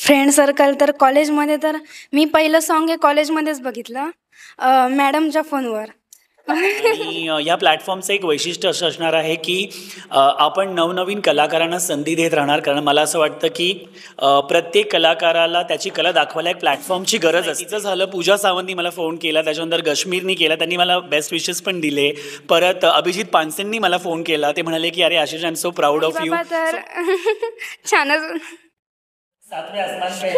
Friend circle तर कॉलेजमध्ये तर मी पहिलं सॉन्ग हे कॉलेजमध्येच बघितलं, मॅडमच्या फोनवर. आणि या प्लॅटफॉर्मचं एक वैशिष्ट्य असं असणार आहे की आपण नवनवीन कलाकारांना संधी देत राहणार. कारण मला असं वाटतं की प्रत्येक कलाकाराला त्याची कला दाखवायला एक प्लॅटफॉर्मची गरज असते. तिचं झालं, पूजा सावंतनी मला फोन केला, त्याच्यानंतर गश्मीरनी केला, त्यांनी मला बेस्ट विशेस पण दिले. परत अभिजित पानसेंनी मला फोन केला, ते म्हणाले की अरे Ashish, I am so proud of you. तर छानच. सातवे आसमान पे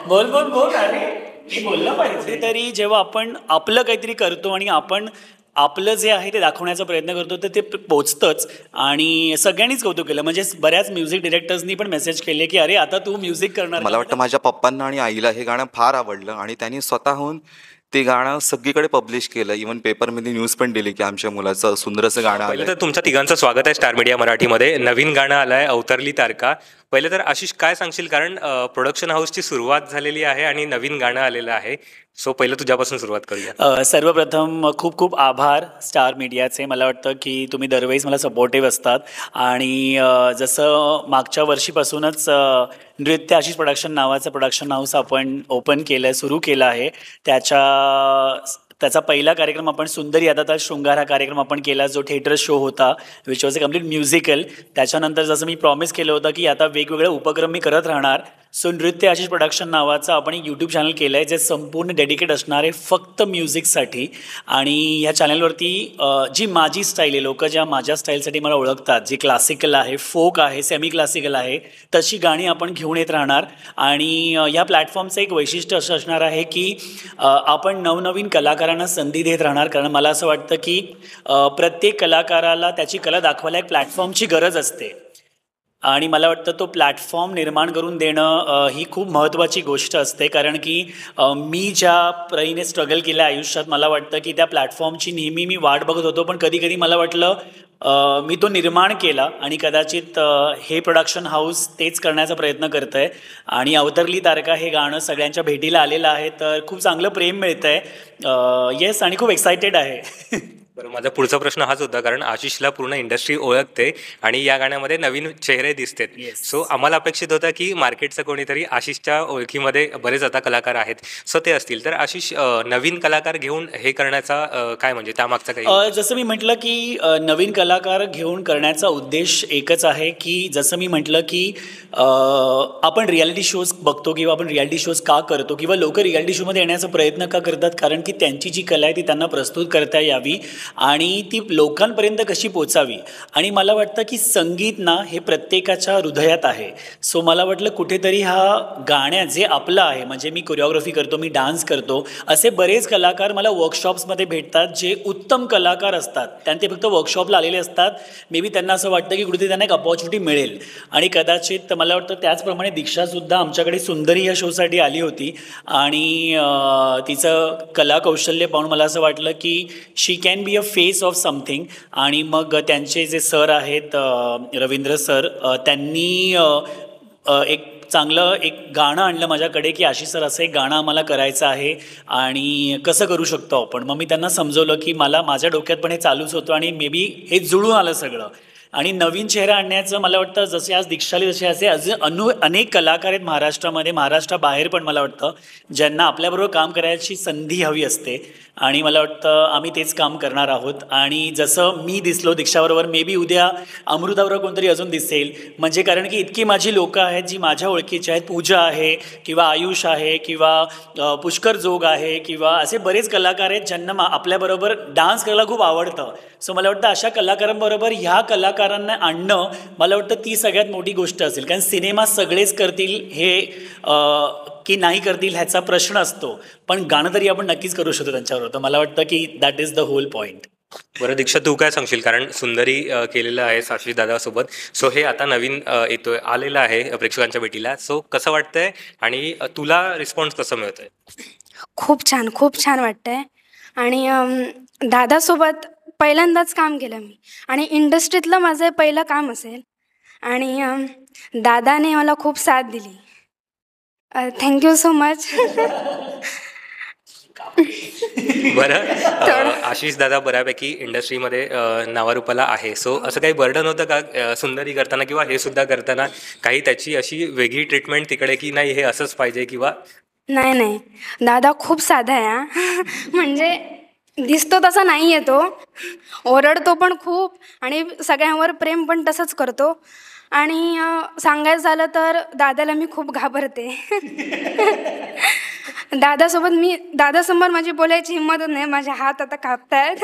बोल बोल बोल, अरे मी बोललं पाहिजे. तरी जेव्हा आपण आपलं काहीतरी करतो आणि आपण आपलं जे आहे ते दाखवण्याचा प्रयत्न करतो तर ते पोचतंच. आणि सगळ्यांनीच कौतुक केलं, म्हणजे बऱ्याच म्युझिक डिरेक्टर्सनी पण मेसेज केले की अरे आता तू म्युझिक करणार. मला वाटतं माझ्या पप्पांना आणि आईला हे गाणं फार आवडलं आणि त्यांनी स्वतःहून ते गाणं सगळीकडे पब्लिश केलं. इव्हन पेपरमध्ये न्यूज पण दिली की आमच्या मुलाचं सुंदर असं गाणं पहिलं आलं. तर तुमचं तिघांचं स्वागत आहे स्टार मीडिया मराठीमध्ये. नवीन गाणं आलं आहे अवतरली तारका. पहिलं तर आशिष काय सांगशील, कारण प्रोडक्शन हाऊसची सुरुवात झालेली आहे आणि नवीन गाणं आलेलं आहे. सो पहिलं तुझ्यापासून सुरुवात करूया. सर्वप्रथम खूप खूप आभार स्टार मीडियाचे. मला वाटतं की तुम्ही दरवेळेस मला सपोर्टिव्ह असतात आणि जसं मागच्या वर्षीपासूनच नृत्य आशिष प्रोडक्शन नावाचं प्रोडक्शन हाऊस आपण ओपन केलं आहे, सुरू केलं आहे. त्याचा पहिला कार्यक्रम आपण सुंदरी आता शृंगार हा कार्यक्रम आपण केला, जो थिएटर शो होता, which was a complete musical. त्याच्यानंतर जसं मी प्रॉमिस केलं होतं की आता वेगवेगळे उपक्रम मी करत राहणार. सो नृत्य आशिष प्रोडक्शन नावाचं आपण एक यूट्यूब चॅनल केलं आहे, जे संपूर्ण डेडिकेट असणार आहे फक्त म्युझिकसाठी. आणि ह्या चॅनलवरती जी माझी स्टाईल आहे, लोक ज्या माझ्या स्टाईलसाठी मला ओळखतात, जी क्लासिकल आहे, फोक आहे, सेमी क्लासिकल आहे, तशी गाणी आपण घेऊन येत राहणार. आणि या प्लॅटफॉर्मचं एक वैशिष्ट्य असं असणार आहे की आपण नवनवीन कलाकारांना संधी देत राहणार. कारण मला असं वाटतं की प्रत्येक कलाकाराला त्याची कला दाखवायला एक प्लॅटफॉर्मची गरज असते आणि मला वाटतं तो प्लॅटफॉर्म निर्माण करून देणं ही खूप महत्त्वाची गोष्ट असते. कारण की मी ज्या परीने स्ट्रगल केलं आयुष्यात, मला वाटतं की त्या प्लॅटफॉर्मची नेहमी मी वाट बघत होतो, पण कधी कधी मला वाटलं मी तो निर्माण केला आणि कदाचित हे प्रोडक्शन हाऊस तेच करण्याचा प्रयत्न करतं आहे. आणि अवतरली तारका हे गाणं सगळ्यांच्या भेटीला आलेलं आहे, तर खूप चांगलं प्रेम मिळतं आहे. येस, आणि खूप एक्सायटेड आहे. बरं, माझा पुढचा प्रश्न हाच होता, कारण आशिषला पूर्ण इंडस्ट्री ओळखते आणि या गाण्यामध्ये नवीन चेहरे दिसतात. सो आम्हाला अपेक्षित होतं की मार्केटचं कोणीतरी आशिषच्या ओळखीमध्ये बरेच आता कलाकार आहेत, सो ते असतील. तर आशिष, नवीन कलाकार घेऊन हे करण्याचा काय, म्हणजे त्यामागचा काही? जसं मी म्हटलं की नवीन कलाकार घेऊन करण्याचा उद्देश एकच आहे की जसं मी म्हटलं की आपण रियालिटी शोज बघतो किंवा आपण रियालिटी शोज का करतो किंवा लोक रियालिटी शोमध्ये येण्याचा प्रयत्न का करतात, कारण की त्यांची जी कला आहे ती त्यांना प्रस्तुत करता यावी आणि ती लोकांपर्यंत कशी पोचावी. आणि मला वाटतं की संगीत ना हे प्रत्येकाच्या हृदयात आहे. सो मला वाटलं कुठेतरी हा गाण्या जे आपलं आहे, म्हणजे मी कोरिओग्राफी करतो, मी डान्स करतो, असे बरेच कलाकार मला वर्कशॉप्समध्ये भेटतात जे उत्तम कलाकार असतात. त्यांनी ते फक्त वर्कशॉपला आलेले असतात. मे बी त्यांना असं वाटतं की कुठेतरी त्यांना एक अपॉर्च्युनिटी मिळेल. आणि कदाचित मला वाटतं त्याचप्रमाणे दीक्षासुद्धा आमच्याकडे सुंदरी या शोसाठी आली होती आणि तिचं कला कौशल्य पाहून मला असं वाटलं की she can be a face of something. आणि मग त्यांचे जे सर आहेत रवींद्र सर, त्यांनी एक चांगलं एक गाणं आणलं माझ्याकडे की आशिष सर, असं एक गाणं आम्हाला करायचं आहे आणि कसं करू शकतो आपण. मग मी त्यांना समजवलं की मला माझ्या डोक्यात पण हे चालूच होतं आणि मे बी हे जुळून आलं सगळं. आणि नवीन चेहरा आणण्याचं मला वाटतं, जसे आज दीक्षाली जसे असे अजून अनेक कलाकार आहेत महाराष्ट्रामध्ये, महाराष्ट्राबाहेर पण मला वाटतं, ज्यांना आपल्याबरोबर काम करायची संधी हवी असते. आणि मला वाटतं आम्ही तेच काम करणार आहोत. आणि जसं मी दिसलो दीक्षाबरोबर, मे बी उद्या अमृताबरोबर कोणतरी अजून दिसेल. म्हणजे कारण की इतकी माझी लोकं आहेत जी माझ्या ओळखीची आहेत. पूजा आहे किंवा आयुष आहे किंवा पुष्कर जोग आहे किंवा असे बरेच कलाकार आहेत ज्यांना आपल्याबरोबर डान्स करायला खूप आवडतं. सो मला वाटतं अशा कलाकारांबरोबर ह्या कलाकारांना आणणं, मला वाटतं ती सगळ्यात मोठी गोष्ट असेल. कारण सिनेमा सगळेच करतील हे की नाही करतील ह्याचा प्रश्न असतो, पण गाणं तरी आपण नक्कीच करू शकतो त्यांच्याबरोबर. तर मला वाटतं की that is the whole point. बरं दीक्षा, तू काय सांगशील, कारण सुंदरी केलेलं आहे आशिष दादासोबत. सो हे आता नवीन येतोय, आलेलं आहे प्रेक्षकांच्या भेटीला. सो कसं वाटतंय आणि तुला रिस्पॉन्स कसं मिळतंय? खूप छान, खूप छान वाटतंय. आणि दादासोबत पहिल्यांदाच काम केलं मी आणि इंडस्ट्रीतलं माझं पहिलं काम असेल. आणि दादाने मला खूप साथ दिली. Thank you so much. बरं, आशिष दादा बऱ्यापैकी इंडस्ट्रीमध्ये नावारूपाला आहे. सो असं काही बर्डन होतं का सुंदरी करताना किंवा हे सुद्धा करताना, काही त्याची अशी वेगळी ट्रीटमेंट तिकडे की नाही हे असंच पाहिजे किंवा? नाही नाही, दादा खूप साधा आहे हा. म्हणजे दिसतो तसा नाही आहे तो, ओरडतो पण खूप आणि सगळ्यांवर प्रेम पण तसंच करतो. आणि सांगायचं झालं तर दादाला मी खूप घाबरते. दादासमोर माझी बोलायची हिंमतच नाही, माझे हात आता कापतायत.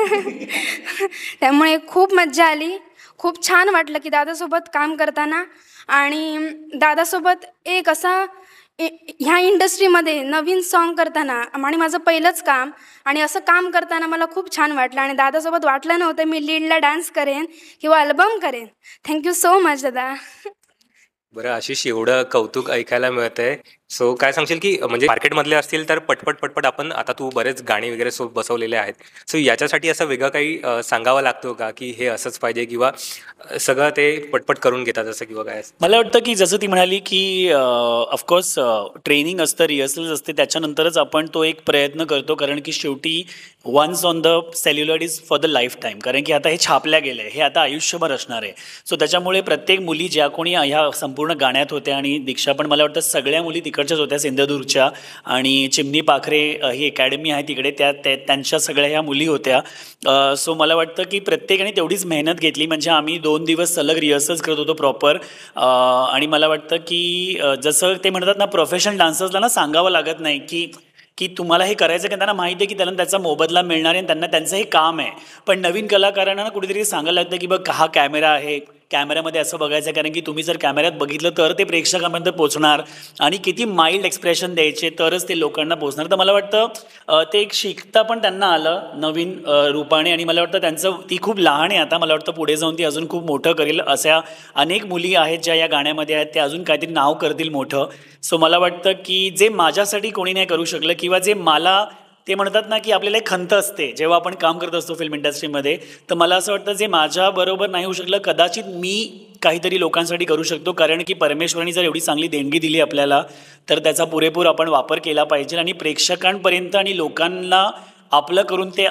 त्यामुळे खूप मज्जा आली, खूप छान वाटलं की दादासोबत काम करताना. आणि दादासोबत एक असा ह्या इंडस्ट्रीमध्ये नवीन सॉन्ग करताना आणि माझं पहिलंच काम, आणि असं काम करताना मला खूप छान वाटलं. आणि दादासोबत वाटलं नव्हतं मी लीडला डान्स करेन किंवा अल्बम करेन. थँक्यू सो मच दादा. बरं आशिष, एवढं कौतुक ऐकायला मिळतंय. सो काय सांगशील की म्हणजे मार्केटमधले असतील तर पटपट आपण, आता तू बरेच गाणी वगैरे बसवलेले आहेत, सो याच्यासाठी असं वेगळं काही सांगावं लागतो का की हे असंच पाहिजे किंवा सगळं ते पटपट करून घेतात असं किंवा काय? मला वाटतं की जसं ती म्हणाली की ऑफकोर्स ट्रेनिंग असतं, रिहर्सल्स असते, त्याच्यानंतरच आपण तो एक प्रयत्न करतो. कारण की शेवटी once on the celluloid is for the lifetime. कारण की आता हे छापल्या गेलं आहे, हे आता आयुष्यभर असणार आहे. सो त्याच्यामुळे प्रत्येक मुली ज्या कोणी ह्या संपूर्ण गाण्यात होत्या, आणि दीक्षा पण मला वाटतं सगळ्या मुली तिकडच्याच होत्या, सिंधुदुर्गच्या, आणि चिमणी पाखरे ही अकॅडमी आहे तिकडे, त्यांच्या सगळ्या ह्या मुली होत्या. सो मला वाटतं की प्रत्येकाने तेवढीच मेहनत घेतली. म्हणजे आम्ही 2 दिवस सलग रिहर्सल्स करत होतो प्रॉपर. आणि मला वाटतं की जसं ते म्हणतात ना, प्रोफेशनल डान्सर्सला ना सांगावं लागत नाही की तुम्हाला हे करायचं, की त्यांना माहिती आहे की त्यांना त्याचा मोबदला मिळणार आहे आणि त्यांना त्यांचं हे काम आहे. पण नवीन कलाकारांना ना कुठेतरी सांगायला लागतं की बघ हा कॅमेरा आहे, कॅमेऱ्यामध्ये असं बघायचं. कारण की तुम्ही जर कॅमेऱ्यात बघितलं तर ते प्रेक्षकांपर्यंत पोचणार, आणि किती माइल्ड एक्सप्रेशन द्यायचे तरच ते लोकांना पोचणार. तर मला वाटतं ते एक शिकता पण त्यांना आलं नवीन रूपाने. आणि मला वाटतं ती खूप लहान आहे आता, मला वाटतं पुढे जाऊन ती अजून खूप मोठं करेल. अशा अनेक मुली आहेत ज्या या गाण्यामध्ये आहेत, त्या अजून काहीतरी नाव करतील मोठं. सो मला वाटतं की जे माझ्यासाठी कोणी नाही करू शकलं, किंवा जे मला, ते म्हणतात ना की आपल्याला एक खंत असते जेव्हा आपण काम करत असतो फिल्म इंडस्ट्रीमध्ये, तर मला असं वाटतं जे माझ्याबरोबर नाही होऊ शकलं, कदाचित मी काहीतरी लोकांसाठी करू शकतो. कारण की परमेश्वराने जर एवढी चांगली देणगी दिली आपल्याला, तर त्याचा पुरेपूर आपण वापर केला पाहिजे आणि प्रेक्षकांपर्यंत आणि लोकांना आपलं करून ते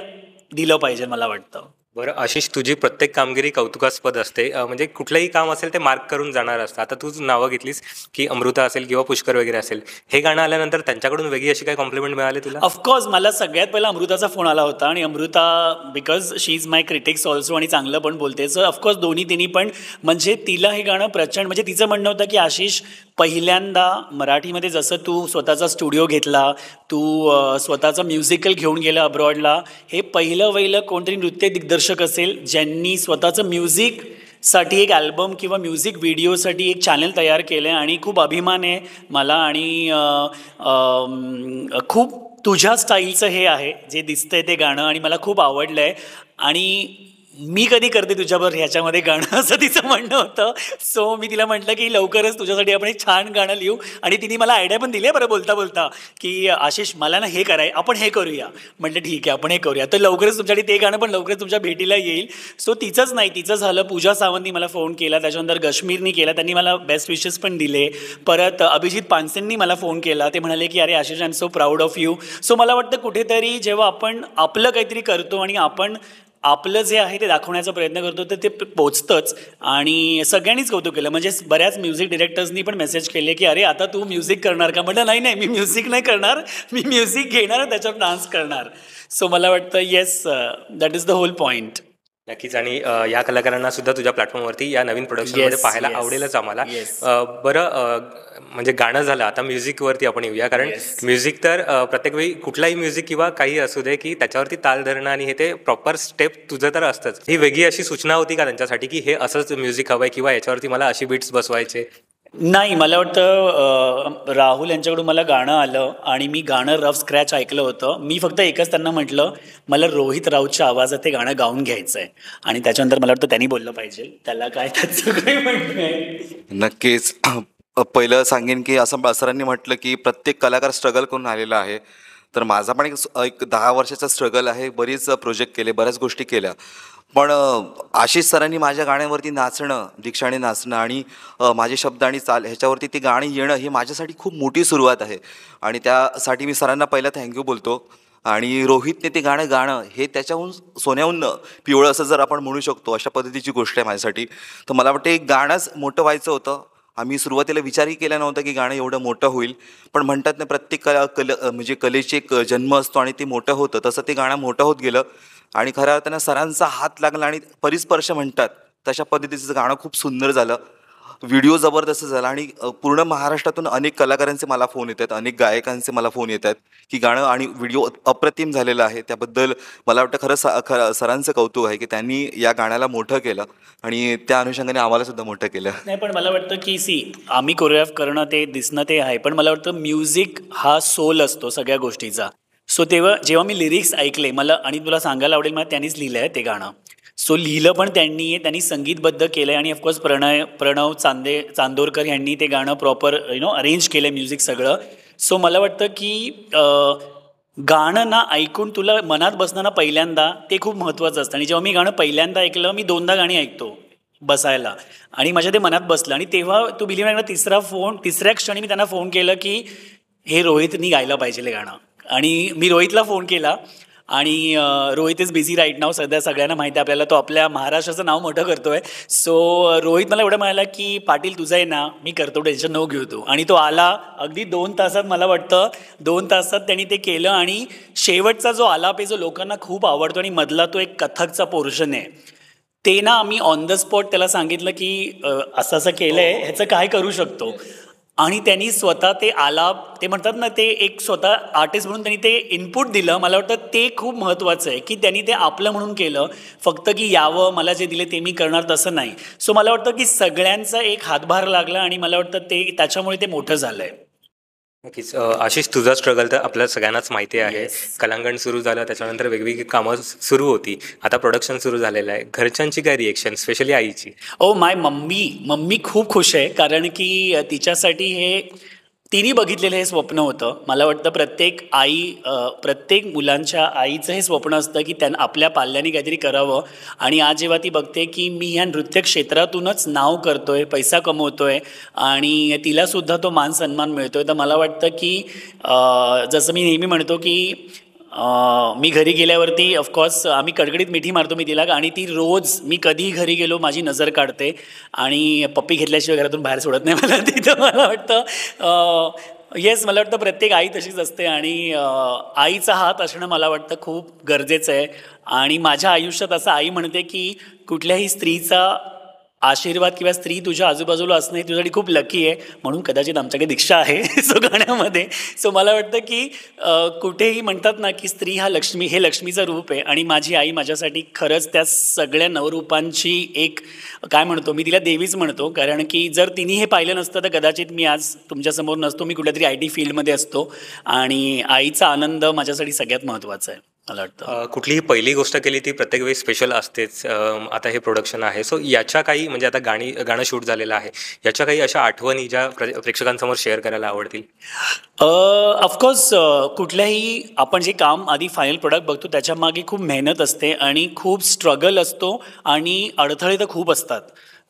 दिलं पाहिजे, मला वाटतं. बरं आशिष, तुझी प्रत्येक कामगिरी कौतुकास्पद असते. म्हणजे कुठलंही काम असेल ते मार्क करून जाणार असतं. आता तूच नावं घेतलीस की अमृता असेल किंवा पुष्कर वगैरे असेल, हे गाणं आल्यानंतर त्यांच्याकडून वेगळी अशी काय कॉम्प्लिमेंट मिळाली तुला? ऑफकोर्स मला सगळ्यात पहिला अमृताचा फोन आला होता. आणि Amruta, because she is my critics also, आणि चांगलं पण बोलते. सो ऑफकोर्स तिन्ही पण, म्हणजे तिला हे गाणं प्रचंड, म्हणजे तिचं म्हणणं होतं की आशिष, पहिल्यांदा मराठीमध्ये जसं तू स्वतःचा स्टुडिओ घेतला, तू स्वतःचं म्युझिकल घेऊन गेला अब्रॉडला, हे पहिलं कोणतरी नृत्य दिग्दर्शक असेल ज्यांनी स्वतःचं म्युझिकसाठी एक अल्बम किंवा म्युझिक व्हिडिओसाठी एक चॅनल तयार केलं आहे. आणि खूप अभिमान आहे मला. आणि खूप तुझ्या स्टाईलचं हे आहे जे दिसतंय ते गाणं, आणि मला खूप आवडलं आहे. आणि मी कधी करते तुझ्याबरोबर ह्याच्यामध्ये गाणं, असं तिचं म्हणणं होतं. सो मी तिला म्हटलं की लवकरच तुझ्यासाठी आपण एक छान गाणं लिहू. आणि तिने मला आयडिया पण दिली आहे बरं बोलता बोलता, की आशिष मला ना हे आपण हे करूया. म्हटलं ठीक आहे, आपण हे करूया. तर लवकरच तुमच्यासाठी ते गाणं पण लवकरच तुमच्या भेटीला येईल. सो तिचंच नाही, तिचं झालं, पूजा सावंतनी मला फोन केला, त्याच्यानंतर गश्मीरनी केला, त्यांनी मला बेस्ट विशेस पण दिले. परत अभिजित पानसेंनी मला फोन केला, ते म्हणाले की अरे Ashish, I am so proud of you. So मला वाटतं कुठेतरी जेव्हा आपण आपलं काहीतरी करतो आणि आपण आपलं जे आहे ते दाखवण्याचा प्रयत्न करतो, तर ते पोचतंच. आणि सगळ्यांनीच कौतुक केलं. म्हणजे बऱ्याच म्युझिक डिरेक्टर्सनी पण मेसेज केले की अरे आता तू म्युझिक करणार का? म्हटलं नाही, मी म्युझिक नाही करणार, मी म्युझिक घेणार आणि त्याच्यावर डान्स करणार. सो मला वाटतं yes, that is the whole point. नक्कीच. आणि या कलाकारांना सुद्धा तुझ्या प्लॅटफॉर्मवरती या नवीन प्रोडक्शनमध्ये पाहायला आवडेलच आम्हाला. बरं, म्हणजे गाणं झालं, आता म्युझिकवरती आपण येऊया. कारण म्युझिक तर प्रत्येक वेळी कुठलाही म्युझिक किंवा काही असू दे की त्याच्यावरती ताल धरणं आणि हे ते प्रॉपर स्टेप तुझं तर असतंच. ही वेगळी अशी सूचना होती का त्यांच्यासाठी की हे असंच म्युझिक हवं आहे किंवा याच्यावरती मला अशी बीट्स बसवायचे? नाही, मला वाटतं राहुल यांच्याकडून मला गाणं आलं आणि मी गाणं रफ स्क्रॅच ऐकलं होतं. मी फक्त एकच त्यांना म्हटलं, मला रोहित राऊतच्या आवाजात ते गाणं गाऊन घ्यायचं आहे. आणि त्याच्यानंतर मला वाटतं त्यांनी बोललं पाहिजे, त्याला काय त्याचं काही म्हणणं आहे. नक्कीच. पहिलं सांगेन की असं सरांनी म्हटलं की प्रत्येक कलाकार स्ट्रगल करून आलेला आहे. तर माझा पण एक 10 वर्षाचा स्ट्रगल आहे. बरीच प्रोजेक्ट केले, बऱ्याच गोष्टी केल्या. पण आशिष सरांनी माझ्या गाण्यावरती नाचणं, दीक्षाने नाचणं आणि माझे शब्द आणि चाल ह्याच्यावरती ती गाणी येणं ही माझ्यासाठी खूप मोठी सुरुवात आहे. आणि त्यासाठी मी सरांना पहिला थँक्यू बोलतो. आणि रोहितने ते गाणं हे त्याच्याहून सोन्याहून पिवळं असं जर आपण म्हणू शकतो, अशा पद्धतीची गोष्ट आहे माझ्यासाठी. तर मला वाटतं एक गाणंच मोठं व्हायचं होतं. आम्ही सुरुवातीला विचारही केला नव्हता की गाणं एवढं मोठं होईल, पण म्हणतात ना प्रत्येक म्हणजे कलेची एक जन्म असतो आणि ते मोठं होतं, तसं ते गाणं मोठं होत गेलं. आणि खऱ्या अर्थानं सरांचा हात लागला आणि परिस्पर्श म्हणतात तशा पद्धतीचं गाणं खूप सुंदर झालं. व्हिडिओ जबरदस्त झाला आणि पूर्ण महाराष्ट्रातून अनेक कलाकारांचे मला फोन येत आहेत, अनेक गायकांचे मला फोन येत आहेत की गाणं आणि व्हिडिओ अप्रतिम झालेलं आहे. त्याबद्दल मला वाटतं खरं सरांचं कौतुक आहे की त्यांनी या गाण्याला मोठं केलं आणि त्या अनुषंगाने आम्हालासुद्धा मोठं केलं. नाही, पण मला वाटतं की आम्ही कोरिओग्राफ करणं ते दिसणं ते आहे, पण मला वाटतं म्युझिक हा सोल असतो सगळ्या गोष्टीचा. सो तेव्हा जेव्हा मी लिरिक्स ऐकले मला, आणि तुला सांगायला आवडेल मला त्यांनीच लिहिलं आहे ते गाणं. सो लिहिलं पण त्यांनी संगीतबद्ध केलं आहे आणि ऑफकोर्स प्रणव चांदोरकर यांनी ते गाणं प्रॉपर अरेंज केलं आहे म्युझिक सगळं. सो मला वाटतं की गाणं ना ऐकून तुला मनात बसणं ना पहिल्यांदा ते खूप महत्त्वाचं असतं. आणि जेव्हा मी गाणं पहिल्यांदा ऐकलं, मी 2दा गाणी ऐकतो बसायला आणि माझ्या ते मनात बसलं. आणि तेव्हा तू बिलीव्ह नाही, तिसऱ्या क्षणी मी त्यांना फोन केलं की हे रोहितनी गायला पाहिजे हे गाणं. आणि मी रोहितला फोन केला आणि रोहित इज बिझी राईट नाव, सध्या सगळ्यांना माहिती आहे आपल्याला, तो आपल्या महाराष्ट्राचं नाव मोठं करतोय. सो रोहित मला एवढं म्हणाला की पाटील तुझं आहे ना, मी करतो, टेन्शन नको घेऊ तू. आणि तो आला अगदी 2 तासात, मला वाटतं 2 तासात त्यांनी ते केलं. आणि शेवटचा जो आलाप आहे जो लोकांना खूप आवडतो आणि मधला तो एक कथकचा पोर्शन आहे, ते ना आम्ही ऑन द स्पॉट त्याला सांगितलं की असं असं केलं आहे, ह्याचं काय करू शकतो. आणि त्यांनी स्वतः ते आलाप, ते म्हणतात ना, ते एक स्वतः आर्टिस्ट म्हणून त्यांनी ते इनपुट दिलं. मला वाटतं ते खूप महत्त्वाचं आहे की त्यांनी ते आपलं म्हणून केलं, फक्त की यावं मला जे दिले ते मी करणार तसं नाही. सो मला वाटतं की सगळ्यांचा एक हातभार लागला आणि मला वाटतं ते त्याच्यामुळे ते मोठं झालं आहे. नक्कीच. आशिष, तुझा स्ट्रगल तर आपल्या सगळ्यांनाच माहिती आहे. कलांगण सुरू झालं, त्याच्यानंतर वेगवेगळी कामं सुरू होती, आता प्रोडक्शन सुरू झालेलं आहे. घरच्यांची काय रिएक्शन, स्पेशली आईची? माय मम्मी खूप खुश आहे, कारण की तिच्यासाठी हे तिने बघितलेलं हे स्वप्न होतं. मला वाटतं प्रत्येक मुलांच्या आईचं हे स्वप्न असतं की त्यांना आपल्या पाल्याने काहीतरी करावं. आणि आज जेव्हा ती बघते की मी ह्या नृत्य क्षेत्रातूनच नाव करतोय, पैसा कमवतोय आणि तिलासुद्धा तो मान सन्मान मिळतोय, तर मला वाटतं की जसं मी नेहमी म्हणतो की मी घरी गेल्यावरती ऑफकोर्स आम्ही कडकडीत मिठी मारतो मी तिला, आणि ती रोज मी कधीही घरी गेलो माझी नजर काढते आणि पप्पी घेतल्याशिवाय घरातून बाहेर सोडत नाही मला तिथं. मला वाटतं येस, मला वाटतं प्रत्येक आई तशीच असते आणि आईचा हात असणं मला वाटतं खूप गरजेचं आहे. आणि माझ्या आयुष्यात असं आई म्हणते की कुठल्याही स्त्रीचा आशीर्वाद किंवा स्त्री तुझ्या आजूबाजूला असणं हे तुझ्यासाठी खूप लकी आहे, म्हणून कदाचित आमच्याकडे दीक्षा आहे सो गाण्यामध्ये. सो मला वाटतं की कुठेही म्हणतात ना की स्त्री हा हे लक्ष्मीचं रूप आहे, आणि माझी आई माझ्यासाठी खरंच त्या सगळ्या नवरूपांची एक काय म्हणतो मी तिला देवीच म्हणतो, कारण की जर तिने हे पाहिलं नसतं तर कदाचित मी आज तुमच्यासमोर नसतो, मी कुठल्यातरी IT फील्डमध्ये असतो. आणि आईचा आनंद माझ्यासाठी सगळ्यात महत्त्वाचा आहे मला वाटतं. कुठलीही पहिली गोष्ट केली ती प्रत्येक वेळी स्पेशल असतेच. आता हे प्रोडक्शन आहे, सो याच्या काही म्हणजे आता गाणं शूट झालेलं आहे, याच्या काही अशा आठवणी ज्या प्रेक्षकांसमोर शेअर करायला आवडतील? ऑफकोर्स कुठल्याही आपण जे काम आधी फायनल प्रोडक्ट बघतो त्याच्या मागे खूप मेहनत असते आणि खूप स्ट्रगल असतो आणि अडथळे तर खूप असतात.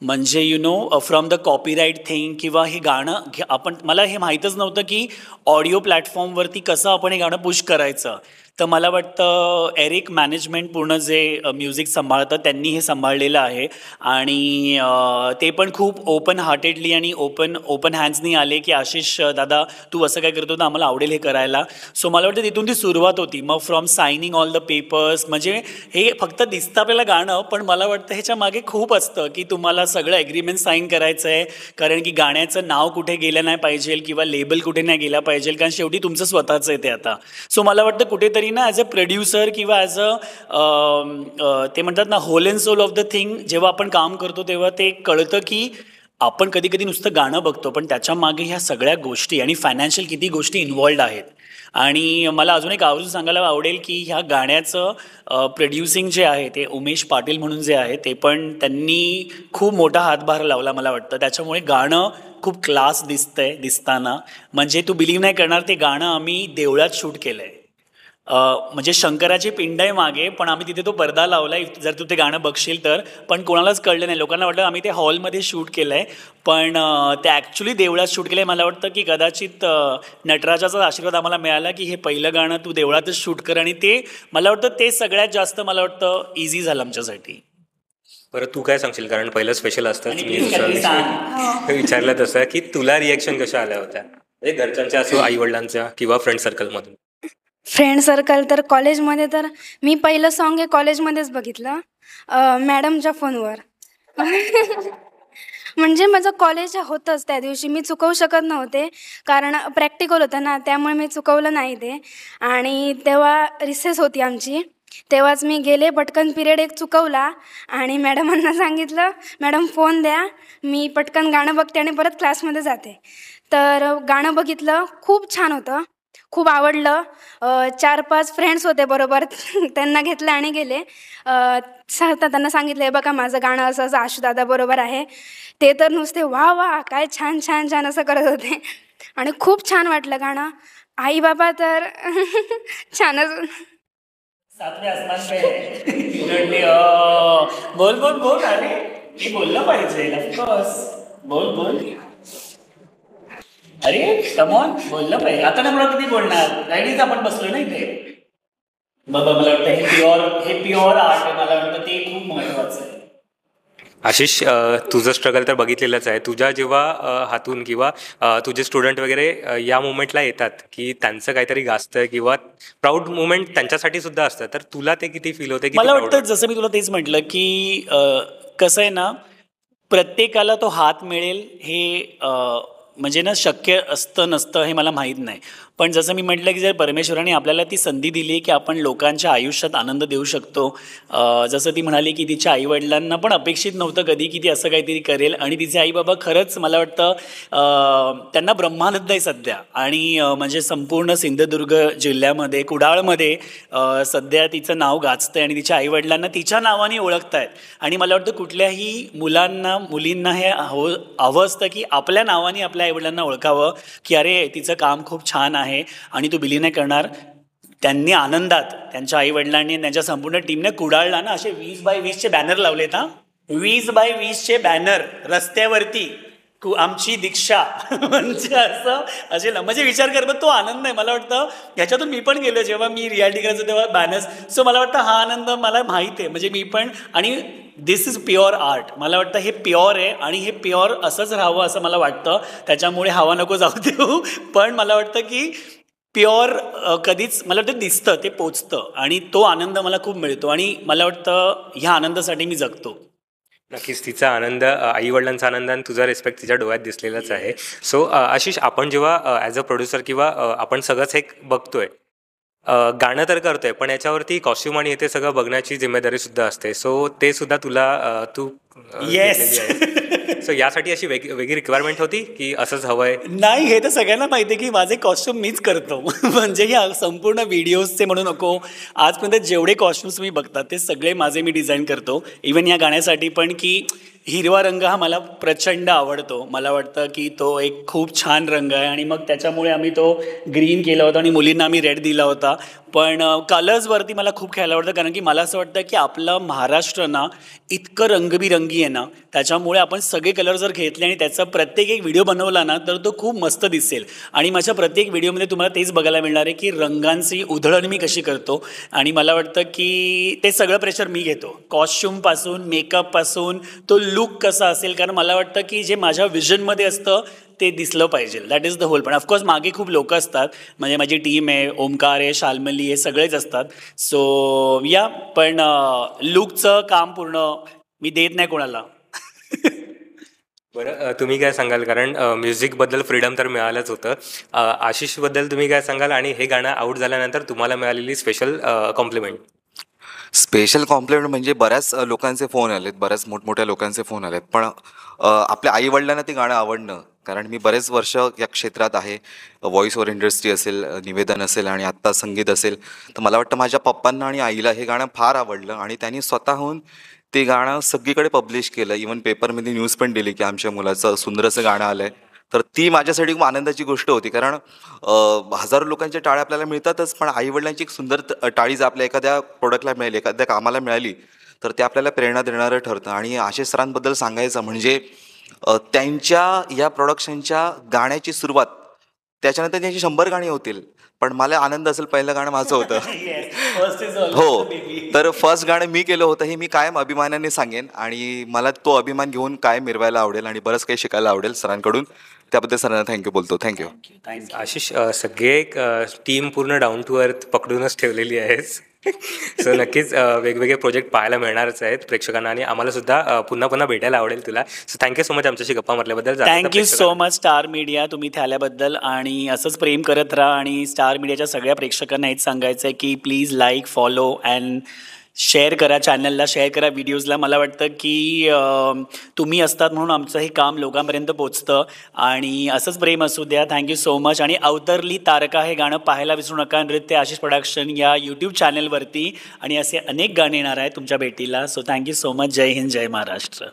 म्हणजे फ्रॉम द कॉपीराईट थिंग किंवा हे गाणं मला हे माहीतच नव्हतं की ऑडिओ प्लॅटफॉर्मवरती कसं आपण हे गाणं पुश करायचं. तर मला वाटतं एरिक मॅनेजमेंट पूर्ण जे म्युझिक सांभाळतं त्यांनी हे सांभाळलेलं आहे आणि ते पण खूप ओपन हार्टेडली आणि ओपन हँड्सनी आले की आशिष दादा तू असं काय करतो तर आम्हाला आवडेल हे करायला. सो मला वाटतं तिथून ती सुरुवात होती. मग from signing all the papers, म्हणजे हे फक्त दिसतं आपल्याला गाणं, पण मला वाटतं ह्याच्या मागे खूप असतं की तुम्हाला सगळं ॲग्रीमेंट साईन करायचं आहे, कारण की गाण्याचं नाव कुठे गेलं नाही पाहिजे किंवा लेबल कुठे नाही गेला पाहिजे, कारण शेवटी तुमचं स्वतःचं आहे ते आता. सो मला वाटतं कुठेतरी ना ॲज अ प्रोड्युसर किंवा ॲज ते म्हणतात ना whole and soul of the thing, जेव्हा आपण काम करतो तेव्हा ते कळतं की आपण कधी कधी नुसतं गाणं बघतो पण त्याच्या मागे ह्या सगळ्या गोष्टी आणि फायनान्शियल किती गोष्टी इन्व्हॉल्ड आहेत. आणि मला अजून एक आवर्जून सांगायला आवडेल की ह्या गाण्याचं प्रोड्युसिंग जे आहे ते उमेश पाटील म्हणून जे आहे ते पण त्यांनी खूप मोठा हातभार लावला मला वाटतं. त्याच्यामुळे गाणं खूप क्लास दिसतंय दिसताना, म्हणजे तू बिलीव्ह नाही करणार ते गाणं आम्ही देवळात शूट केलं आहे. म्हणजे शंकराची पिंड आहे मागे, पण आम्ही तिथे तो पडदा लावला आहे, जर तू ते गाणं बघशील तर. पण कोणालाच कळलं नाही, लोकांना वाटलं आम्ही ते हॉलमध्ये शूट केलं आहे, पण ते ॲक्च्युली देवळात शूट केलं आहे. मला वाटतं की कदाचित नटराजाचा आशीर्वाद आम्हाला मिळाला की हे पहिलं गाणं तू देवळातच शूट कर, आणि ते मला वाटतं ते सगळ्यात जास्त मला वाटतं इझी झालं आमच्यासाठी. बरं, तू काय सांगशील, कारण पहिलं स्पेशल असतं, आणि मी please काहीतरी दुसरं विचारलं तसं की तुला रिॲक्शन कशा आल्या होत्या, म्हणजे घरच्यांच्या असो, आई वडिलांच्या किंवा फ्रेंड सर्कलमधून? फ्रेंड सर्कल तर कॉलेजमध्ये तर मी पहिलं सॉन्ग हे कॉलेजमध्येच बघितलं, मॅडमच्या फोनवर. म्हणजे माझं कॉलेज होतंच त्या दिवशी, मी चुकवू शकत नव्हते कारण प्रॅक्टिकल होतं ना, त्यामुळे मी चुकवलं नाही ते. आणि तेव्हा रिसेस होती आमची, तेव्हाच मी गेले, पटकन पिरियड एक चुकवला आणि मॅडमांना सांगितलं, मॅडम फोन द्या, मी पटकन गाणं बघते आणि परत क्लासमध्ये जाते. तर गाणं बघितलं, खूप छान होतं, खूप आवडलं. 4-5 फ्रेंड्स होते बरोबर, त्यांना घेतलं आणि गेले. त्यांना सांगितलं, हे बघा माझं गाणं असं असं आशुदादा बरोबर आहे. ते तर नुसते वा वा काय छान छान छान असं करत होते आणि खूप छान वाटलं गाणं. आई बाबा तर छानच. सातवे आसमान पे है. उलटली, बोल बोल बोल, अरे मी बोललं पाहिजे, ऑफकोर्स बोल बोल, अरे कमॉन बोललं पाहिजे. आता नाही मला किती बोलणार, राईडीच आपण बसलो ना इथे. बाबा मला वाटतं हे प्युअर आर्ट आहे, मला वाटतं ते खूप महत्वाचं आहे. आशिष, तुझं स्ट्रगल तर बघितलेलंच आहे. तुझ्या जेव्हा हातून किंवा तुझे स्टुडंट वगैरे या मुवमेंटला येतात की त्यांचं काहीतरी गाजतं किंवा प्राऊड मुवमेंट त्यांच्यासाठी सुद्धा असतं, तर तुला ते किती फील होते? मला वाटतं जसं मी तुला तेच म्हटलं की कसं आहे ना, प्रत्येकाला तो हात मिळेल हे म्हणजे ना शक्य असतं नसतं हे मला माहीत नाही. पण जसं मी म्हटलं की जर परमेश्वराने आपल्याला ती संधी दिली की आपण लोकांच्या आयुष्यात आनंद देऊ शकतो. जसं ती म्हणाली की तिच्या आईवडिलांना पण अपेक्षित नव्हतं कधी की ती असं काहीतरी करेल, आणि तिचे आईबाबा खरंच मला वाटतं त्यांना ब्रह्मानंद आहे सध्या. आणि म्हणजे संपूर्ण सिंधुदुर्ग जिल्ह्यामध्ये कुडाळमध्ये सध्या तिचं नाव गाजतं आहे आणि तिच्या आईवडिलांना तिच्या नावाने ओळखत आहेत. आणि मला वाटतं कुठल्याही मुलींना हे हवं असतं की आपल्या नावाने आपल्या आईवडिलांना ओळखावं की अरे तिचं काम खूप छान आहे. आणि तू बिलीव नाही करणार, त्यांनी आनंदात त्यांच्या आईवडिलांनी त्यांच्या संपूर्ण टीमने कुडाळला ना असे 20x20चे बॅनर लावलेत. 20x20चे बॅनर रस्त्यावरती, आमची दीक्षा म्हणजे असं असे म्हणजे विचार कर, तो आनंद आहे. मला वाटतं ह्याच्यातून मी पण गेलो जेव्हा मी रियालिटी करायचो तेव्हा बॅनर्स. सो मला वाटतं हा आनंद मला माहीत आहे, म्हणजे मी पण. आणि दिस इज प्युअर आर्ट. मला वाटतं हे प्युअर आहे आणि हे प्युअर असंच राहावं असं मला वाटतं. त्याच्यामुळे हवा नको जाऊ देऊ, पण मला वाटतं की प्युअर कधीच मला वाटतं दिसतं, ते पोचतं आणि तो आनंद मला खूप मिळतो. आणि मला वाटतं ह्या आनंदासाठी मी जगतो. नक्कीच तिचा आनंद, आईवडिलांचा आनंद आणि तुझा रिस्पेक्ट तिच्या डोळ्यात दिसलेलाच आहे. सो आशिष, आपण जेव्हा ॲज अ प्रोड्युसर किंवा आपण सगळंच हे बघतोय, गाणं तर करतोय, पण याच्यावरती कॉस्ट्युम आणि ते सगळं बघण्याची जिम्मेदारी सुद्धा असते. सो ते सुद्धा तुला तू येस. सो यासाठी अशी वेगळी रिक्वायरमेंट होती की असंच हवंय? नाही, हे तर सगळ्यांना माहिती आहे की माझे कॉस्ट्युम मीच करतो. म्हणजे ह्या संपूर्ण व्हिडिओजचे म्हणू नको, आजपर्यंत जेवढे कॉस्ट्युम्स मी बघतात ते सगळे माझे मी डिझाईन करतो. इवन या गाण्यासाठी पण की हिरवा रंग हा मला प्रचंड आवडतो. मला वाटतं की तो एक खूप छान रंग आहे आणि मग त्याच्यामुळे आम्ही तो ग्रीन केला होता आणि मुलींना आम्ही रेड दिला होता. पण कलर्सवरती मला खूप खेळायला आवडतं, कारण की मला असं वाटतं की आपलं महाराष्ट्र ना इतकं रंगबिरंगी आहे ना, त्याच्यामुळे आपण सगळे कलर जर घेतले आणि त्याचा प्रत्येक एक व्हिडिओ बनवला ना तर तो खूप मस्त दिसेल. आणि माझ्या प्रत्येक व्हिडिओमध्ये तुम्हाला तेच बघायला मिळणार आहे की रंगांची उधळण मी कशी करतो. आणि मला वाटतं की ते सगळं प्रेशर मी घेतो, कॉस्ट्यूमपासून मेकअपपासून तो लुक कसा असेल, कारण मला वाटतं की जे माझ्या विजनमध्ये असतं ते दिसलं पाहिजे. That is the whole. पण ऑफकोर्स मागे खूप लोक असतात, म्हणजे माझी टीम आहे, ओमकार आहे, शाल्मली, हे सगळेच असतात. सो या, पण लुकचं काम पूर्ण मी देत नाही कोणाला. बरं, तुम्ही काय सांगाल, कारण म्युझिकबद्दल फ्रीडम तर मिळालंच होतं. आशिषबद्दल तुम्ही काय सांगाल, आणि हे गाणं आऊट झाल्यानंतर तुम्हाला मिळालेली स्पेशल कॉम्प्लिमेंट? स्पेशल कॉम्प्लिमेंट म्हणजे बऱ्याच लोकांचे फोन आलेत, बऱ्याच मोठमोठ्या लोकांचे फोन आलेत. पण आपल्या आईवडिलांना ते गाणं आवडणं, कारण मी बरेच वर्ष या क्षेत्रात आहे, व्हॉईस ओव्हर इंडस्ट्री असेल, निवेदन असेल आणि आत्ता संगीत असेल, तर मला वाटतं माझ्या पप्पांना आणि आईला हे गाणं फार आवडलं आणि त्यांनी स्वतःहून ते गाणं सगळीकडे पब्लिश केलं. इवन पेपरमध्ये न्यूज पण दिली की आमच्या मुलाचं सुंदर असं गाणं आलं आहे. तर ती माझ्यासाठी खूप आनंदाची गोष्ट होती, कारण हजारो लोकांच्या टाळ्या आपल्याला मिळतातच, पण आईवडिलांची एक सुंदर टाळी जर आपल्या एखाद्या प्रोडक्टला मिळाली, एखाद्या कामाला मिळाली, तर ते आपल्याला प्रेरणा देणारं ठरतं. आणि आशिष सरांबद्दल सांगायचं म्हणजे त्यांच्या या प्रोडक्शनच्या गाण्याची सुरुवात, त्याच्यानंतर त्यांची 100 गाणी होतील, पण मला आनंद असेल पहिलं गाणं माझं होतं. हो, तर फर्स्ट गाणं मी केलं होतं हे मी कायम अभिमानाने सांगेन, आणि मला तो अभिमान घेऊन कायम मिरवायला आवडेल आणि बरंच काही शिकायला आवडेल सरांकडून. त्याबद्दल सरांना थँक्यू बोलतो. थँक्यू. आशिष, सगळे टीम पूर्ण डाऊन टू अर्थ पकडूनच ठेवलेली आहेस. सो नक्कीच वेगवेगळे प्रोजेक्ट पाहायला मिळणारच आहेत प्रेक्षकांना, आणि आम्हाला सुद्धा पुन्हा पुन्हा भेटायला आवडेल तुला. सो थँक्यू सो मच आमच्याशी गप्पा मारल्याबद्दल. Thank you so much Star Media, तुम्ही इथे आल्याबद्दल, आणि असंच प्रेम करत राहा. आणि स्टार मीडियाच्या सगळ्या प्रेक्षकांना हेच सांगायचं आहे की please like, follow and share करा, चॅनलला शेअर करा, व्हिडिओजला. मला वाटतं की तुम्ही असतात म्हणून आमचं हे काम लोकांपर्यंत पोचतं, आणि असंच प्रेम असू द्या. Thank you so much. आणि अवतरली तारका हे गाणं पाहायला विसरू नका, नृत्य आशिष प्रोडक्शन या यूट्यूब चॅनलवरती, आणि असे अनेक गाणे येणार आहेत तुमच्या भेटीला. So thank you so much. जय हिंद, जय महाराष्ट्र.